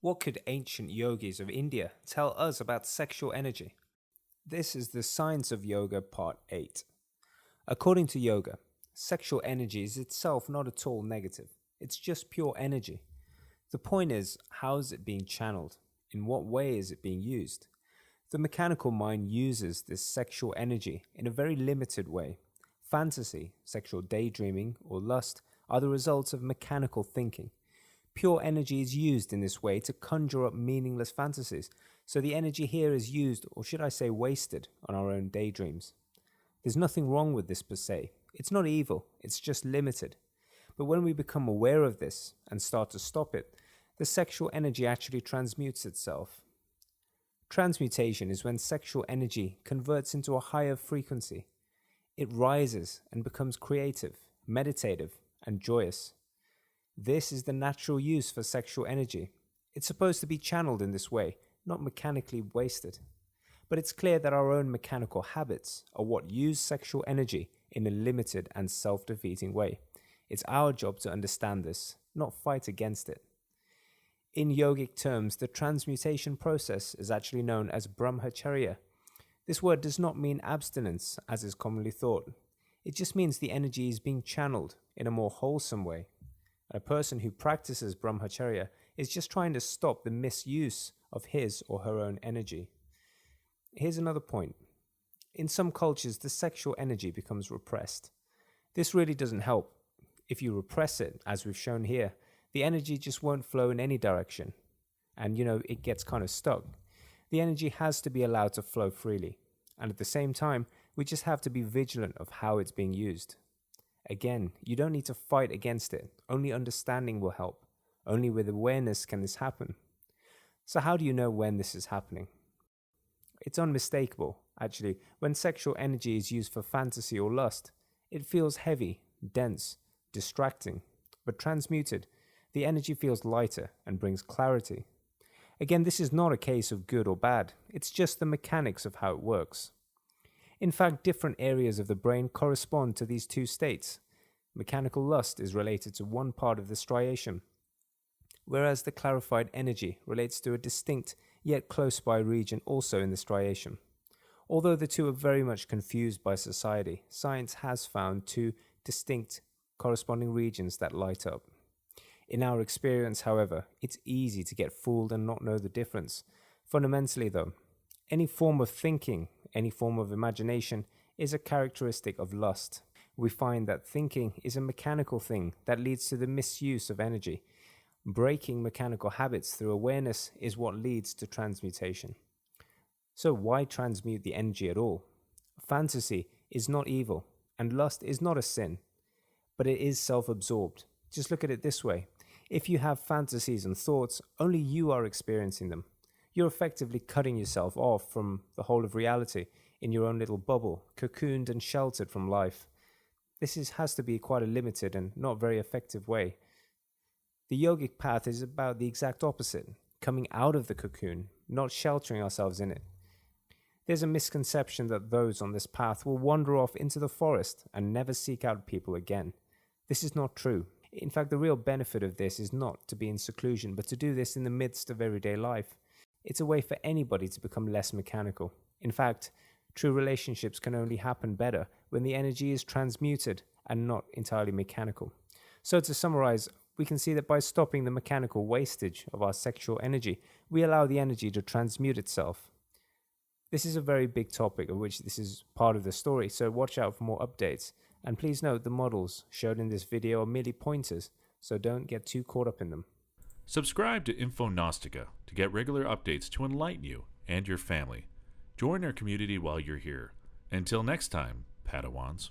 What could ancient yogis of India tell us about sexual energy? This is the Science of Yoga Part 8. According to yoga, sexual energy is itself not at all negative. It's just pure energy. The point is, how is it being channeled? In what way is it being used? The mechanical mind uses this sexual energy in a very limited way. Fantasy, sexual daydreaming, or lust are the results of mechanical thinking. Pure energy is used in this way to conjure up meaningless fantasies, so the energy here is used, or should I say wasted, on our own daydreams. There's nothing wrong with this per se. It's not evil, it's just limited. But when we become aware of this and start to stop it, the sexual energy actually transmutes itself. Transmutation is when sexual energy converts into a higher frequency. It rises and becomes creative, meditative, and joyous. This is the natural use for sexual energy. It's supposed to be channeled in this way, not mechanically wasted. But it's clear that our own mechanical habits are what use sexual energy in a limited and self-defeating way. It's our job to understand this, not fight against it. In yogic terms, the transmutation process is actually known as brahmacharya. This word does not mean abstinence, as is commonly thought. It just means the energy is being channeled in a more wholesome way. A person who practices brahmacharya is just trying to stop the misuse of his or her own energy. Here's another point. In some cultures, the sexual energy becomes repressed. This really doesn't help. If you repress it, as we've shown here, the energy just won't flow in any direction. And it gets kind of stuck. The energy has to be allowed to flow freely. And at the same time, we just have to be vigilant of how it's being used. Again, you don't need to fight against it. Only understanding will help. Only with awareness can this happen. So how do you know when this is happening? It's unmistakable, actually. When sexual energy is used for fantasy or lust, it feels heavy, dense, distracting. But transmuted, the energy feels lighter and brings clarity. Again, this is not a case of good or bad. It's just the mechanics of how it works. In fact, different areas of the brain correspond to these two states. Mechanical lust is related to one part of the striation, whereas the clarified energy relates to a distinct yet close-by region also in the striation. Although the two are very much confused by society, science has found two distinct corresponding regions that light up. In our experience, however, it's easy to get fooled and not know the difference. Fundamentally, though, any form of thinking, any form of imagination is a characteristic of lust. We find that thinking is a mechanical thing that leads to the misuse of energy. Breaking mechanical habits through awareness is what leads to transmutation. So why transmute the energy at all? Fantasy is not evil, and lust is not a sin, but it is self-absorbed. Just look at it this way. If you have fantasies and thoughts, only you are experiencing them. You're effectively cutting yourself off from the whole of reality in your own little bubble, cocooned and sheltered from life. This has to be quite a limited and not very effective way. The yogic path is about the exact opposite, coming out of the cocoon, not sheltering ourselves in it. There's a misconception that those on this path will wander off into the forest and never seek out people again. This is not true. In fact, the real benefit of this is not to be in seclusion, but to do this in the midst of everyday life. It's a way for anybody to become less mechanical. In fact, true relationships can only happen better when the energy is transmuted and not entirely mechanical. So to summarize, we can see that by stopping the mechanical wastage of our sexual energy, we allow the energy to transmute itself. This is a very big topic of which this is part of the story, so watch out for more updates. And please note the models showed in this video are merely pointers, so don't get too caught up in them. Subscribe to Infognostica to get regular updates to enlighten you and your family. Join our community while you're here. Until next time, Padawans.